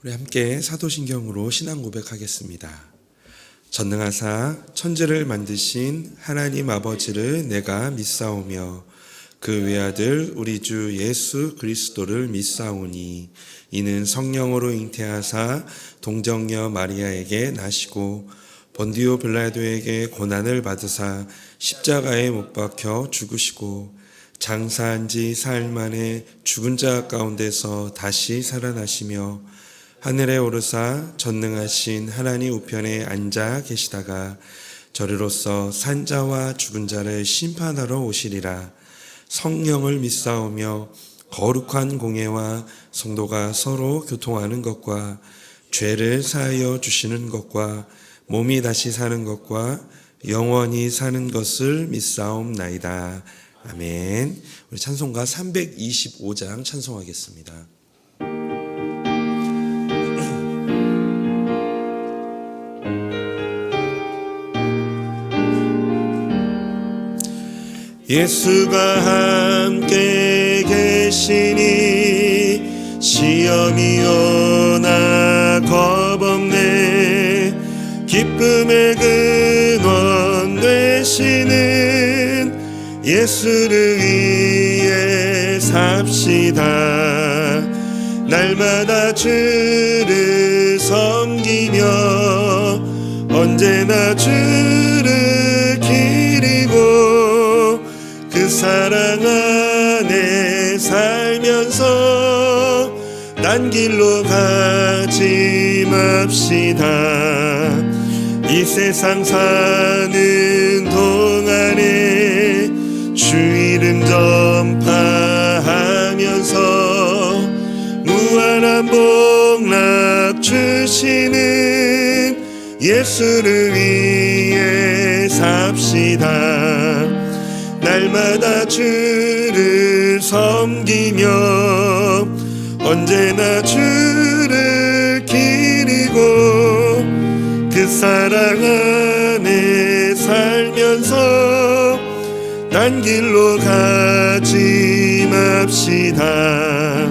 우리 함께 사도신경으로 신앙 고백하겠습니다. 전능하사 천지를 만드신 하나님 아버지를 내가 믿사오며 그 외아들 우리 주 예수 그리스도를 믿사오니 이는 성령으로 잉태하사 동정녀 마리아에게 나시고 본디오 빌라도에게 고난을 받으사 십자가에 못 박혀 죽으시고 장사한 지 사흘 만에 죽은 자 가운데서 다시 살아나시며 하늘에 오르사 전능하신 하나님 우편에 앉아 계시다가 저리로서 산자와 죽은 자를 심판하러 오시리라. 성령을 믿사오며 거룩한 공예와 성도가 서로 교통하는 것과 죄를 사하여 주시는 것과 몸이 다시 사는 것과 영원히 사는 것을 믿사옵나이다. 아멘. 우리 찬송가 325장 찬송하겠습니다. 예수가 함께 계시니 시험이 오나 겁없네. 기쁨의 근원 되시는 예수를 위해 삽시다. 날마다 주를 섬기며 언제나 주를 기리고 그 사랑 안에 살면서 딴 길로 가지 맙시다. 이 세상 사는 동안에 주 이름 전파하면서 무한한 복락 주시는 예수를 위해 삽시다. 날마다 주를 섬기며 언제나 주를 기리고 그 사랑 안에 살면서 딴 길로 가지 맙시다.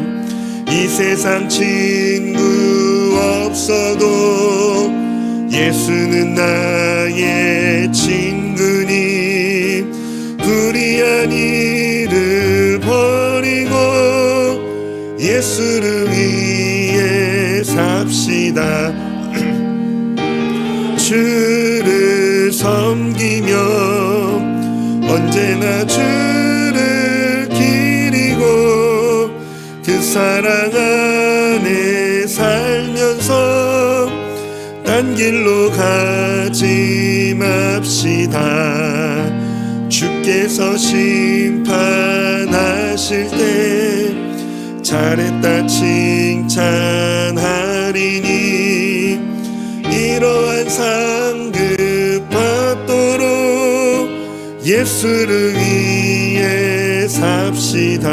이 세상 친구 없어도 예수는 나의 친구니 불의한 일을 버리고 예수를 위해 삽시다. 주를 섬기며 언제나 주를 기리고 그 사랑 안에 살면서 딴 길로 가지 맙시다. 주께서 심판하실 때 잘했다 칭찬하리니 이러한 상급 받도록 예수를 위해 삽시다.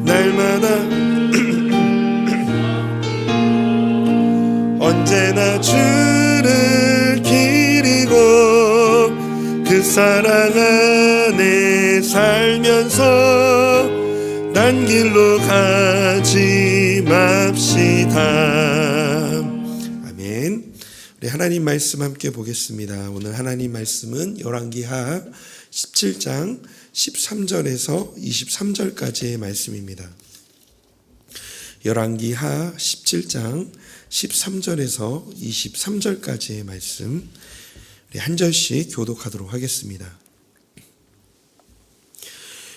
날마다 언제나 주를 기리고 그 사랑 안에 살면서 딴 길로 가지 맙시다. 아멘. 우리 하나님 말씀 함께 보겠습니다. 오늘 하나님 말씀은 열왕기하 17장 13절에서 23절까지의 말씀입니다. 열왕기하 17장 13절에서 23절까지의 말씀 한 절씩 교독하도록 하겠습니다.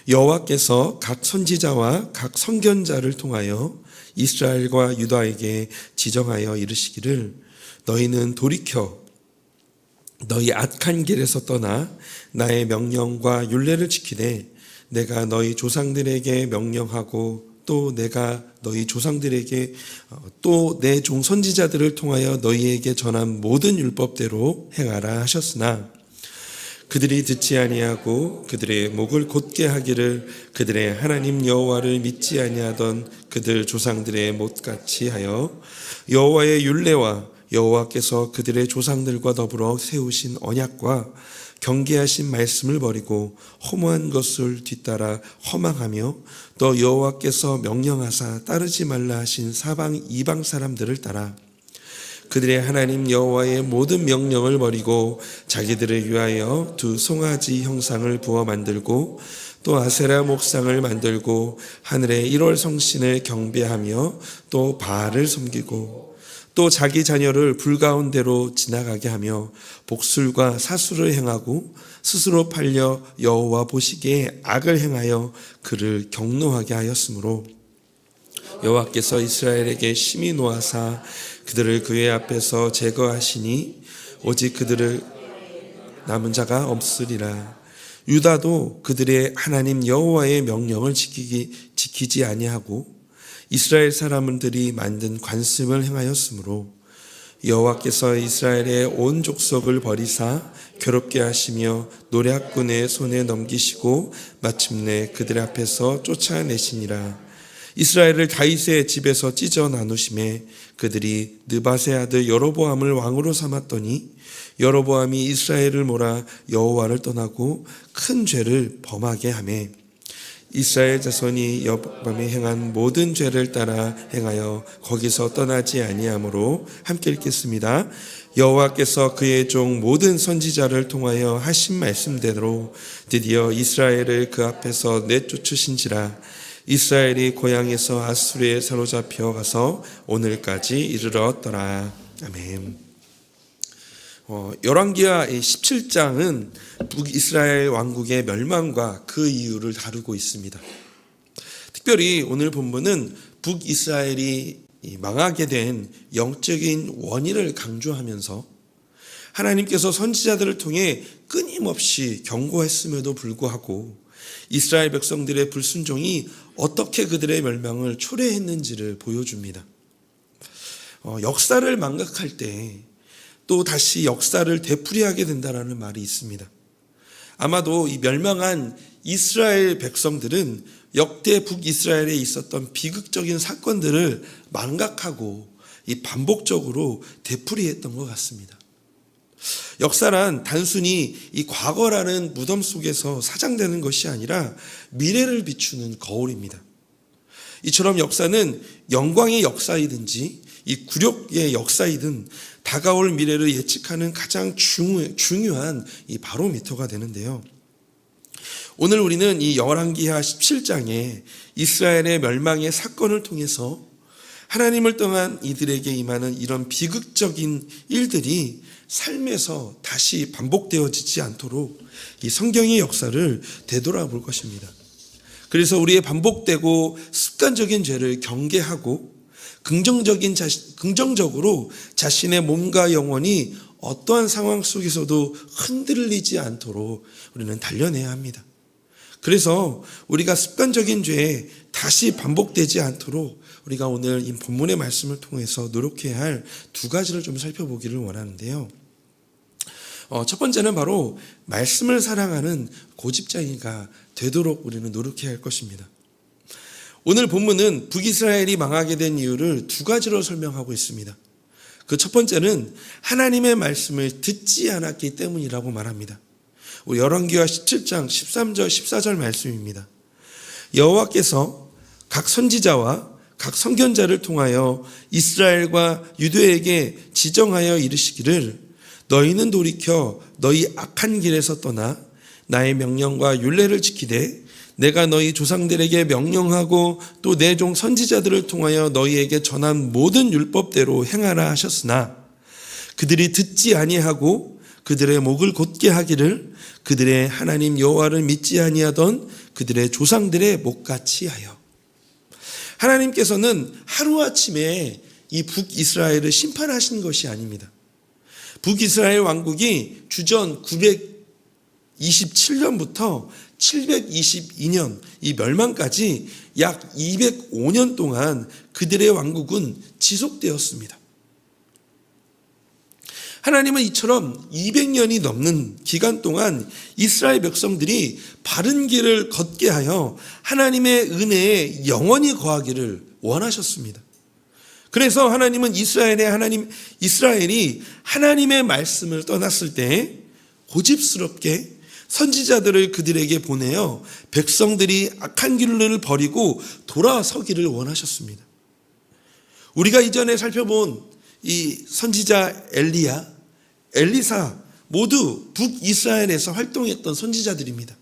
여호와께서 각 선지자와 각 선견자를 통하여 이스라엘과 유다에게 지정하여 이르시기를 너희는 돌이켜 너희 악한 길에서 떠나 나의 명령과 율례를 지키되 내가 너희 조상들에게 명령하고 또 내가 너희 조상들에게 또 내 종 선지자들을 통하여 너희에게 전한 모든 율법대로 행하라 하셨으나 그들이 듣지 아니하고 그들의 목을 곧게 하기를 그들의 하나님 여호와를 믿지 아니하던 그들 조상들의 못같이 하여 여호와의 율례와 여호와께서 그들의 조상들과 더불어 세우신 언약과 경계하신 말씀을 버리고 허무한 것을 뒤따라 허망하며 또 여호와께서 명령하사 따르지 말라 하신 사방 이방 사람들을 따라 그들의 하나님 여호와의 모든 명령을 버리고 자기들을 위하여 두 송아지 형상을 부어 만들고 또 아세라 목상을 만들고 하늘의 1월 성신을 경배하며 또 바알을 섬기고 또 자기 자녀를 불 가운데로 지나가게 하며 복술과 사수를 행하고 스스로 팔려 여호와 보시기에 악을 행하여 그를 경노하게 하였으므로 여호와께서 이스라엘에게 심히 노하사 그들을 그의 앞에서 제거하시니 오직 그들을 남은 자가 없으리라. 유다도 그들의 하나님 여호와의 명령을 지키지 아니하고 이스라엘 사람들이 만든 관습을 행하였으므로 여호와께서 이스라엘의 온 족속을 버리사 괴롭게 하시며 노략군의 손에 넘기시고 마침내 그들 앞에서 쫓아내시니라. 이스라엘을 다윗의 집에서 찢어 나누심에 그들이 느밧의 아들 여로보암을 왕으로 삼았더니 여로보암이 이스라엘을 몰아 여호와를 떠나고 큰 죄를 범하게 하매 이스라엘 자손이 여로보암이 행한 모든 죄를 따라 행하여 거기서 떠나지 아니하므로 함께 읽겠습니다. 여호와께서 그의 종 모든 선지자를 통하여 하신 말씀대로 드디어 이스라엘을 그 앞에서 내쫓으신지라. 이스라엘이 고향에서 아수르에 사로잡혀 가서 오늘까지 이르렀더라. 아멘. 열왕기하 17장은 북이스라엘 왕국의 멸망과 그 이유를 다루고 있습니다. 특별히 오늘 본문은 북이스라엘이 망하게 된 영적인 원인을 강조하면서 하나님께서 선지자들을 통해 끊임없이 경고했음에도 불구하고 이스라엘 백성들의 불순종이 어떻게 그들의 멸망을 초래했는지를 보여줍니다. 역사를 망각할 때 또 다시 역사를 되풀이하게 된다는 말이 있습니다. 아마도 이 멸망한 이스라엘 백성들은 역대 북이스라엘에 있었던 비극적인 사건들을 망각하고 이 반복적으로 되풀이했던 것 같습니다. 역사란 단순히 이 과거라는 무덤 속에서 사장되는 것이 아니라 미래를 비추는 거울입니다. 이처럼 역사는 영광의 역사이든지 이 굴욕의 역사이든 다가올 미래를 예측하는 가장 중요한 이 바로미터가 되는데요. 오늘 우리는 이 열왕기하 17장에 이스라엘의 멸망의 사건을 통해서 하나님을 떠난 이들에게 임하는 이런 비극적인 일들이 삶에서 다시 반복되어지지 않도록 이 성경의 역사를 되돌아볼 것입니다. 그래서 우리의 반복되고 습관적인 죄를 경계하고 긍정적으로 자신의 몸과 영혼이 어떠한 상황 속에서도 흔들리지 않도록 우리는 단련해야 합니다. 그래서 우리가 습관적인 죄에 다시 반복되지 않도록 우리가 오늘 이 본문의 말씀을 통해서 노력해야 할 두 가지를 좀 살펴보기를 원하는데요. 첫 번째는 바로 말씀을 사랑하는 고집장이가 되도록 우리는 노력해야 할 것입니다. 오늘 본문은 북이스라엘이 망하게 된 이유를 두 가지로 설명하고 있습니다. 그 첫 번째는 하나님의 말씀을 듣지 않았기 때문이라고 말합니다. 우리 열왕기하 17장 13절 14절 말씀입니다. 여호와께서 각 선지자와 각 선견자를 통하여 이스라엘과 유대에게 지정하여 이르시기를 너희는 돌이켜 너희 악한 길에서 떠나 나의 명령과 율례를 지키되 내가 너희 조상들에게 명령하고 또 내 종 선지자들을 통하여 너희에게 전한 모든 율법대로 행하라 하셨으나 그들이 듣지 아니하고 그들의 목을 곧게 하기를 그들의 하나님 여호와를 믿지 아니하던 그들의 조상들의 목같이 하여. 하나님께서는 하루아침에 이 북이스라엘을 심판하신 것이 아닙니다. 북이스라엘 왕국이 주전 927년부터 722년 이 멸망까지 약 205년 동안 그들의 왕국은 지속되었습니다. 하나님은 이처럼 200년이 넘는 기간 동안 이스라엘 백성들이 바른 길을 걷게 하여 하나님의 은혜에 영원히 거하기를 원하셨습니다. 그래서 하나님은 이스라엘이 하나님의 말씀을 떠났을 때 고집스럽게 선지자들을 그들에게 보내어 백성들이 악한 길을 버리고 돌아서기를 원하셨습니다. 우리가 이전에 살펴본 이 선지자 엘리야, 엘리사 모두 북이스라엘에서 활동했던 선지자들입니다.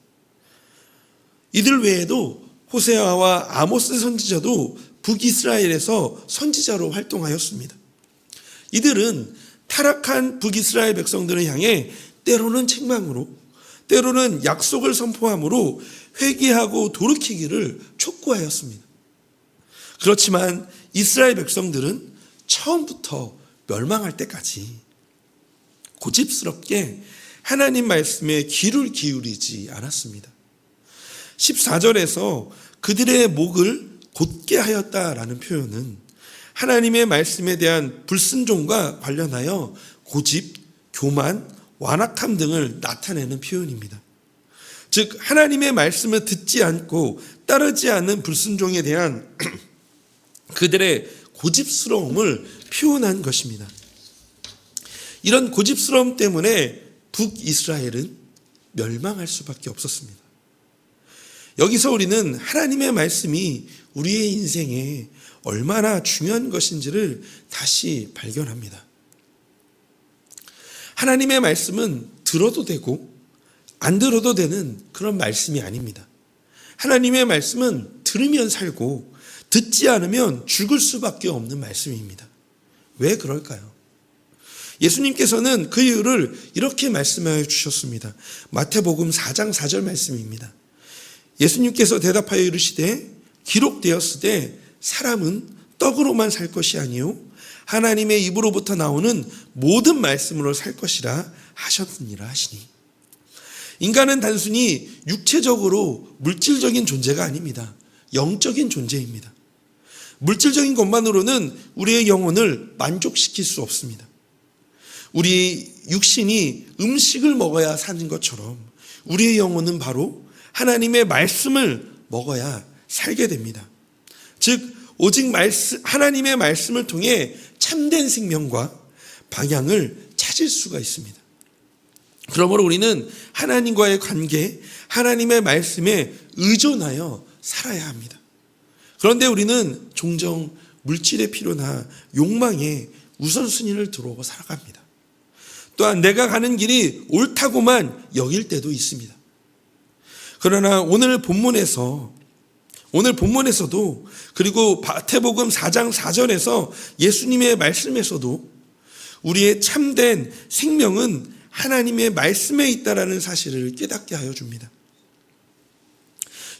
이들 외에도 호세아와 아모스 선지자도 북이스라엘에서 선지자로 활동하였습니다. 이들은 타락한 북이스라엘 백성들을 향해 때로는 책망으로, 때로는 약속을 선포함으로 회개하고 돌이키기를 촉구하였습니다. 그렇지만 이스라엘 백성들은 처음부터 멸망할 때까지 고집스럽게 하나님 말씀에 귀를 기울이지 않았습니다. 14절에서 그들의 목을 곧게 하였다라는 표현은 하나님의 말씀에 대한 불순종과 관련하여 고집, 교만, 완악함 등을 나타내는 표현입니다. 즉 하나님의 말씀을 듣지 않고 따르지 않는 불순종에 대한 그들의 고집스러움을 표현한 것입니다. 이런 고집스러움 때문에 북이스라엘은 멸망할 수밖에 없었습니다. 여기서 우리는 하나님의 말씀이 우리의 인생에 얼마나 중요한 것인지를 다시 발견합니다. 하나님의 말씀은 들어도 되고 안 들어도 되는 그런 말씀이 아닙니다. 하나님의 말씀은 들으면 살고 듣지 않으면 죽을 수밖에 없는 말씀입니다. 왜 그럴까요? 예수님께서는 그 이유를 이렇게 말씀하여 주셨습니다. 마태복음 4장 4절 말씀입니다. 예수님께서 대답하여 이르시되 기록되었으되 사람은 떡으로만 살 것이 아니요 하나님의 입으로부터 나오는 모든 말씀으로 살 것이라 하셨느니라 하시니. 인간은 단순히 육체적으로 물질적인 존재가 아닙니다. 영적인 존재입니다. 물질적인 것만으로는 우리의 영혼을 만족시킬 수 없습니다. 우리 육신이 음식을 먹어야 사는 것처럼 우리의 영혼은 바로 하나님의 말씀을 먹어야 살게 됩니다. 즉 오직 하나님의 말씀을 통해 참된 생명과 방향을 찾을 수가 있습니다. 그러므로 우리는 하나님과의 관계, 하나님의 말씀에 의존하여 살아야 합니다. 그런데 우리는 종종 물질의 필요나 욕망에 우선순위를 두고 살아갑니다. 또한 내가 가는 길이 옳다고만 여길 때도 있습니다. 그러나 오늘 본문에서도 그리고 마태복음 4장 4절에서 예수님의 말씀에서도 우리의 참된 생명은 하나님의 말씀에 있다라는 사실을 깨닫게 하여 줍니다.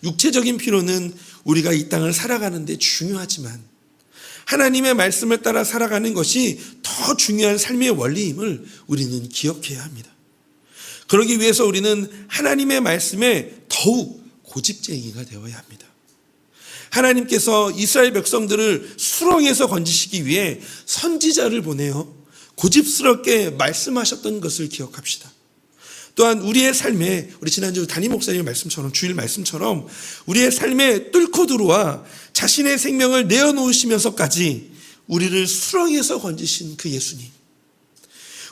육체적인 필요는 우리가 이 땅을 살아가는 데 중요하지만 하나님의 말씀을 따라 살아가는 것이 더 중요한 삶의 원리임을 우리는 기억해야 합니다. 그러기 위해서 우리는 하나님의 말씀에 더욱 고집쟁이가 되어야 합니다. 하나님께서 이스라엘 백성들을 수렁에서 건지시기 위해 선지자를 보내어 고집스럽게 말씀하셨던 것을 기억합시다. 또한 우리의 삶에 우리 지난주 담임 목사님의 말씀처럼 주일 말씀처럼 우리의 삶에 뚫고 들어와 자신의 생명을 내어놓으시면서까지 우리를 수렁에서 건지신 그 예수님,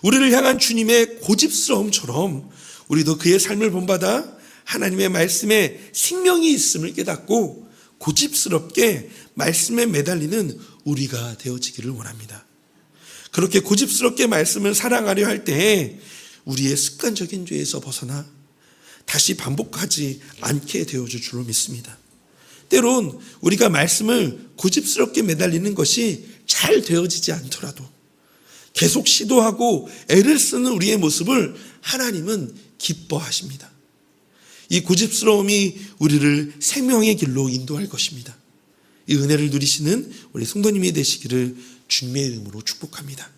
우리를 향한 주님의 고집스러움처럼 우리도 그의 삶을 본받아 하나님의 말씀에 생명이 있음을 깨닫고 고집스럽게 말씀에 매달리는 우리가 되어지기를 원합니다. 그렇게 고집스럽게 말씀을 사랑하려 할 때에 우리의 습관적인 죄에서 벗어나 다시 반복하지 않게 되어줄 줄로 믿습니다. 때론 우리가 말씀을 고집스럽게 매달리는 것이 잘 되어지지 않더라도 계속 시도하고 애를 쓰는 우리의 모습을 하나님은 기뻐하십니다. 이 고집스러움이 우리를 생명의 길로 인도할 것입니다. 이 은혜를 누리시는 우리 성도님이 되시기를 주님의 이름으로 축복합니다.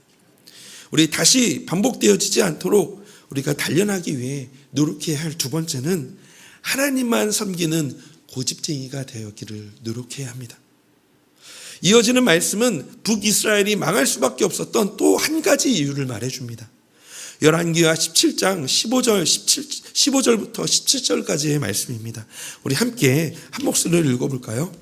우리 다시 반복되어지지 않도록 우리가 단련하기 위해 노력해야 할 두 번째는 하나님만 섬기는 고집쟁이가 되었기를 노력해야 합니다. 이어지는 말씀은 북이스라엘이 망할 수밖에 없었던 또 한 가지 이유를 말해줍니다. 열왕기하 17장 15절부터 17절까지의 말씀입니다. 우리 함께 한 목소리를 읽어볼까요?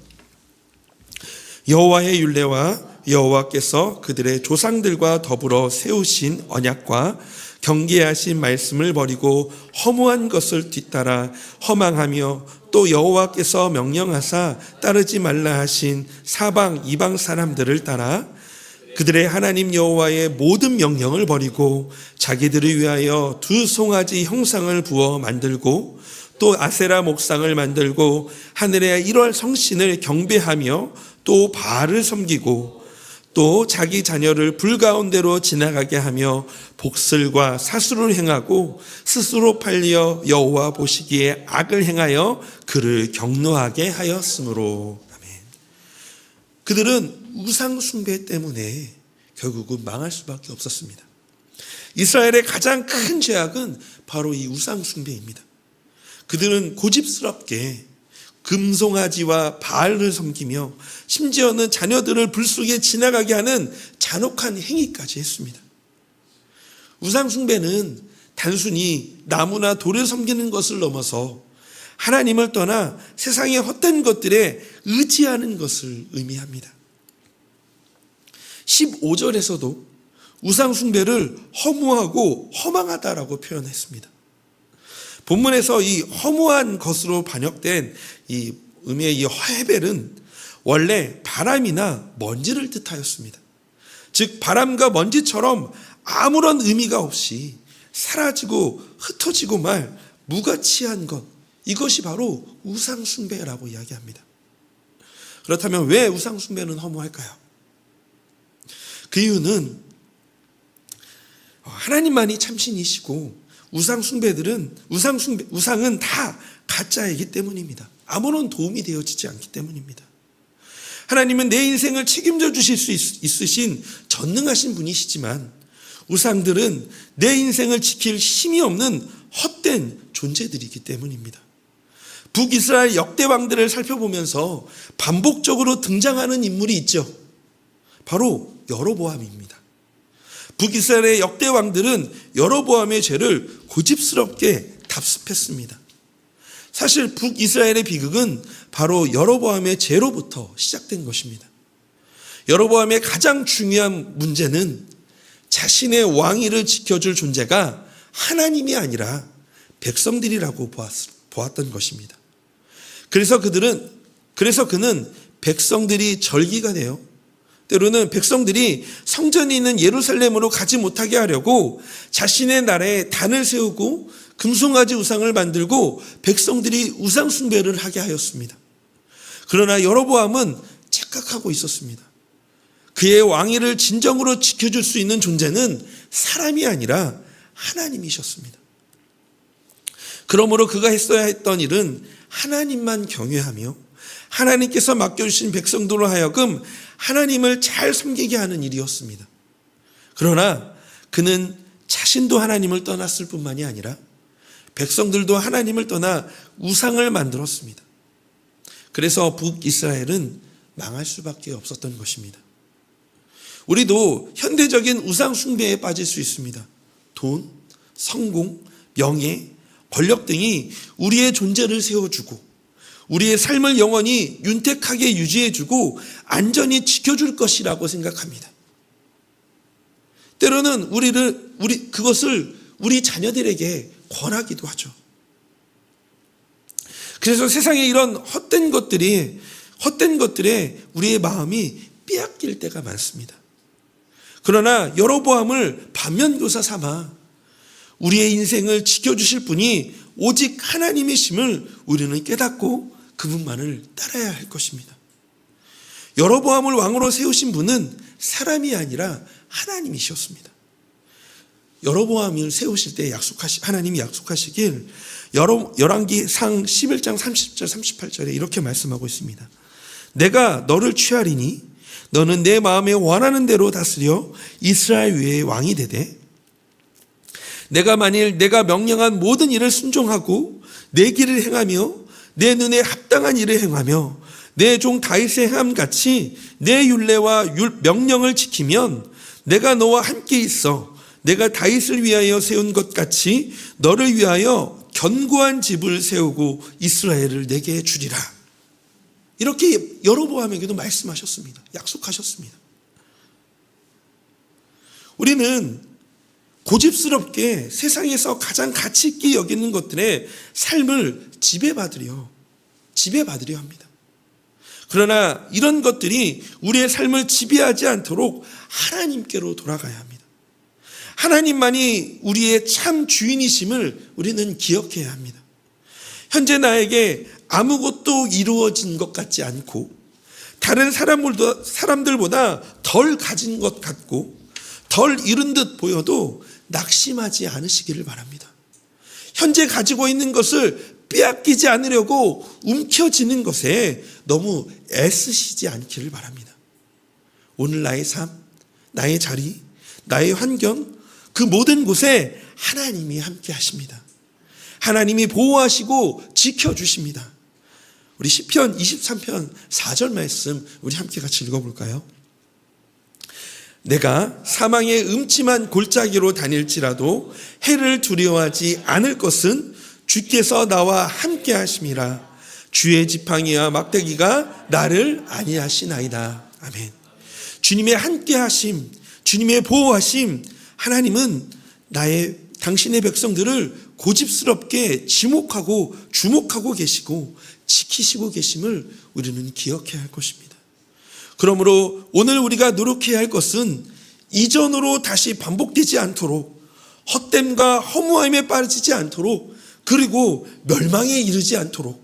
여호와의 율례와 여호와께서 그들의 조상들과 더불어 세우신 언약과 경계하신 말씀을 버리고 허무한 것을 뒤따라 허망하며 또 여호와께서 명령하사 따르지 말라 하신 사방 이방 사람들을 따라 그들의 하나님 여호와의 모든 명령을 버리고 자기들을 위하여 두 송아지 형상을 부어 만들고 또 아세라 목상을 만들고 하늘의 1월 성신을 경배하며 또 바알을 섬기고 또 자기 자녀를 불 가운데로 지나가게 하며 복슬과 사수를 행하고 스스로 팔려 여호와 보시기에 악을 행하여 그를 경노하게 하였으므로. 아멘. 그들은 우상 숭배 때문에 결국은 망할 수밖에 없었습니다. 이스라엘의 가장 큰 죄악은 바로 이 우상 숭배입니다. 그들은 고집스럽게 금송아지와 바알을 섬기며 심지어는 자녀들을 불 속에 지나가게 하는 잔혹한 행위까지 했습니다. 우상 숭배는 단순히 나무나 돌을 섬기는 것을 넘어서 하나님을 떠나 세상의 헛된 것들에 의지하는 것을 의미합니다. 15절에서도 우상 숭배를 허무하고 허망하다라고 표현했습니다. 본문에서 이 허무한 것으로 번역된 이 의미의 이 헤벨은 원래 바람이나 먼지를 뜻하였습니다. 즉 바람과 먼지처럼 아무런 의미가 없이 사라지고 흩어지고 말 무가치한 것, 이것이 바로 우상 숭배라고 이야기합니다. 그렇다면 왜 우상 숭배는 허무할까요? 그 이유는 하나님만이 참신이시고 우상은 다 가짜이기 때문입니다. 아무런 도움이 되어지지 않기 때문입니다. 하나님은 내 인생을 책임져 주실 수 있으신 전능하신 분이시지만 우상들은 내 인생을 지킬 힘이 없는 헛된 존재들이기 때문입니다. 북이스라엘 역대 왕들을 살펴보면서 반복적으로 등장하는 인물이 있죠. 바로 여로보암입니다. 북이스라엘의 역대 왕들은 여로보암의 죄를 고집스럽게 답습했습니다. 사실 북이스라엘의 비극은 바로 여로보암의 죄로부터 시작된 것입니다. 여로보암의 가장 중요한 문제는 자신의 왕위를 지켜줄 존재가 하나님이 아니라 백성들이라고 보았던 것입니다. 그래서 그는 백성들이 절기가 되어 때로는 백성들이 성전이 있는 예루살렘으로 가지 못하게 하려고 자신의 나라에 단을 세우고 금송아지 우상을 만들고 백성들이 우상 숭배를 하게 하였습니다. 그러나 여로보암은 착각하고 있었습니다. 그의 왕위를 진정으로 지켜줄 수 있는 존재는 사람이 아니라 하나님이셨습니다. 그러므로 그가 했어야 했던 일은 하나님만 경외하며 하나님께서 맡겨주신 백성들로 하여금 하나님을 잘 섬기게 하는 일이었습니다. 그러나 그는 자신도 하나님을 떠났을 뿐만이 아니라 백성들도 하나님을 떠나 우상을 만들었습니다. 그래서 북이스라엘은 망할 수밖에 없었던 것입니다. 우리도 현대적인 우상 숭배에 빠질 수 있습니다. 돈, 성공, 명예, 권력 등이 우리의 존재를 세워주고 우리의 삶을 영원히 윤택하게 유지해주고 안전히 지켜줄 것이라고 생각합니다. 때로는 그것을 우리 자녀들에게 권하기도 하죠. 그래서 세상에 이런 헛된 것들에 우리의 마음이 빼앗길 때가 많습니다. 그러나 여로보암을 반면교사 삼아 우리의 인생을 지켜주실 분이 오직 하나님이심을 우리는 깨닫고 그분만을 따라야 할 것입니다. 여로보암을 왕으로 세우신 분은 사람이 아니라 하나님이셨습니다. 여로보암을 세우실 때 하나님이 약속하시길 열왕기상 11장 30절 38절에 이렇게 말씀하고 있습니다. 내가 너를 취하리니 너는 내 마음에 원하는 대로 다스려 이스라엘 위에 왕이 되되 내가 만일 내가 명령한 모든 일을 순종하고 내 길을 행하며 내 눈에 합당한 일을 행하며 내 종 다윗의 행함같이 내 율례와 명령을 지키면 내가 너와 함께 있어 내가 다윗을 위하여 세운 것 같이 너를 위하여 견고한 집을 세우고 이스라엘을 내게 주리라. 이렇게 여로보암에게도 말씀하셨습니다. 약속하셨습니다. 우리는 고집스럽게 세상에서 가장 가치 있게 여기는 것들의 삶을 지배받으려 합니다. 그러나 이런 것들이 우리의 삶을 지배하지 않도록 하나님께로 돌아가야 합니다. 하나님만이 우리의 참 주인이심을 우리는 기억해야 합니다. 현재 나에게 아무것도 이루어진 것 같지 않고 다른 사람들보다 덜 가진 것 같고 덜 이룬 듯 보여도 낙심하지 않으시기를 바랍니다. 현재 가지고 있는 것을 빼앗기지 않으려고 움켜쥐는 것에 너무 애쓰시지 않기를 바랍니다. 오늘 나의 삶, 나의 자리, 나의 환경, 그 모든 곳에 하나님이 함께 하십니다. 하나님이 보호하시고 지켜주십니다. 우리 시편 23편 4절 말씀 우리 함께 같이 읽어볼까요? 내가 사망의 음침한 골짜기로 다닐지라도 해를 두려워하지 않을 것은 주께서 나와 함께 하심이라. 주의 지팡이와 막대기가 나를 안위하시나이다. 아멘. 주님의 함께 하심, 주님의 보호하심, 하나님은 당신의 백성들을 고집스럽게 주목하고 계시고 지키시고 계심을 우리는 기억해야 할 것입니다. 그러므로 오늘 우리가 노력해야 할 것은 이전으로 다시 반복되지 않도록, 헛됨과 허무함에 빠지지 않도록, 그리고 멸망에 이르지 않도록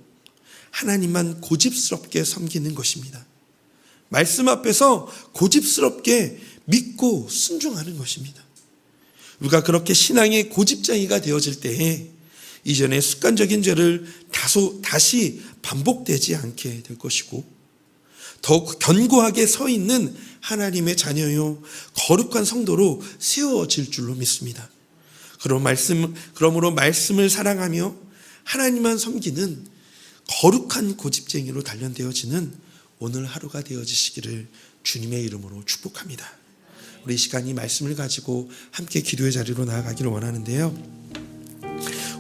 하나님만 고집스럽게 섬기는 것입니다. 말씀 앞에서 고집스럽게 믿고 순종하는 것입니다. 우리가 그렇게 신앙의 고집장이가 되어질 때에 이전의 습관적인 죄를 다시 반복되지 않게 될 것이고, 더욱 견고하게 서 있는 하나님의 자녀요 거룩한 성도로 세워질 줄로 믿습니다. 그러므로 말씀을 사랑하며 하나님만 섬기는 거룩한 고집쟁이로 단련되어지는 오늘 하루가 되어지시기를 주님의 이름으로 축복합니다. 우리 이 시간 이 말씀을 가지고 함께 기도의 자리로 나아가기를 원하는데요.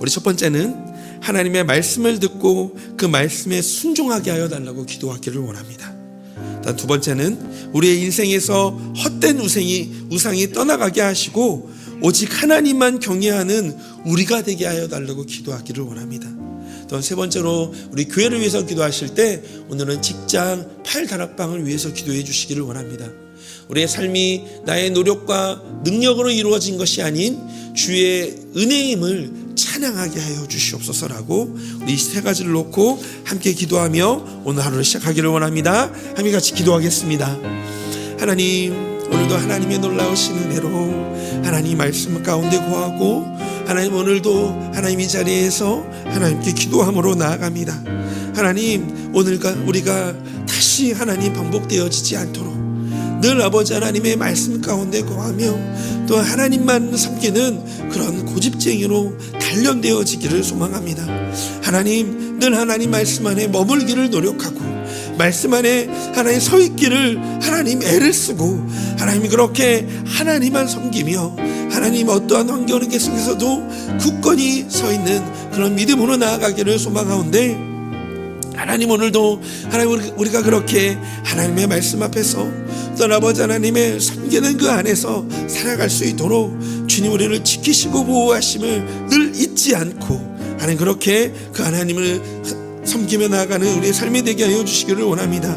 우리 첫 번째는 하나님의 말씀을 듣고 그 말씀에 순종하게 하여 달라고 기도하기를 원합니다. 두 번째는 우리의 인생에서 헛된 우상이 떠나가게 하시고 오직 하나님만 경외하는 우리가 되게 하여 달라고 기도하기를 원합니다. 또 세 번째로 우리 교회를 위해서 기도하실 때 오늘은 직장 8다락방을 위해서 기도해 주시기를 원합니다. 우리의 삶이 나의 노력과 능력으로 이루어진 것이 아닌 주의 은혜임을 찬양하게 하여 주시옵소서라고 우리 이 세 가지를 놓고 함께 기도하며 오늘 하루를 시작하기를 원합니다. 함께 같이 기도하겠습니다. 하나님, 오늘도 하나님의 놀라우신 은혜로 하나님 말씀 가운데 거하고 하나님 오늘도 하나님 이 자리에서 하나님께 기도함으로 나아갑니다. 하나님, 오늘과 우리가 다시 하나님 반복되어지지 않도록 늘 아버지 하나님의 말씀 가운데 거하며 또 하나님만 섬기는 그런 고집쟁이로 단련되어지기를 소망합니다. 하나님, 늘 하나님 말씀 안에 머물기를 노력하고 말씀 안에 하나님 서 있기를 하나님 애를 쓰고 하나님이 그렇게 하나님만 섬기며 하나님 어떠한 환경 속에서도 굳건히 서 있는 그런 믿음으로 나아가기를 소망하온데, 하나님 오늘도 하나님 우리가 그렇게 하나님의 말씀 앞에서 또 아버지 하나님의 섬기는 그 안에서 살아갈 수 있도록 주님 우리를 지키시고 보호하심을 늘 잊지 않고 하나님 그렇게 그 하나님을 섬기며 나아가는 우리의 삶이 되게 하여 주시기를 원합니다.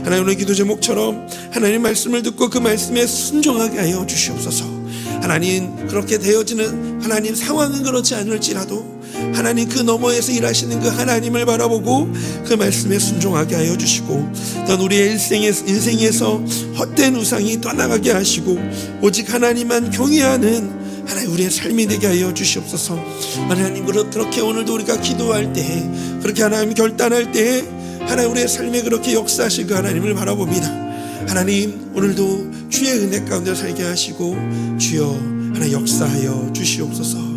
하나님 오늘 기도 제목처럼 하나님 말씀을 듣고 그 말씀에 순종하게 하여 주시옵소서. 하나님 그렇게 되어지는 하나님 상황은 그렇지 않을지라도 하나님 그 너머에서 일하시는 그 하나님을 바라보고 그 말씀에 순종하게 하여 주시고 또 우리의 인생에서 헛된 우상이 떠나가게 하시고 오직 하나님만 경외하는 하나님 우리의 삶이 되게 하여 주시옵소서. 하나님 그렇게 오늘도 우리가 기도할 때 그렇게 하나님 결단할 때 하나님 우리의 삶에 그렇게 역사하실 그 하나님을 바라봅니다. 하나님 오늘도 주의 은혜 가운데 살게 하시고 주여 하나님 역사하여 주시옵소서.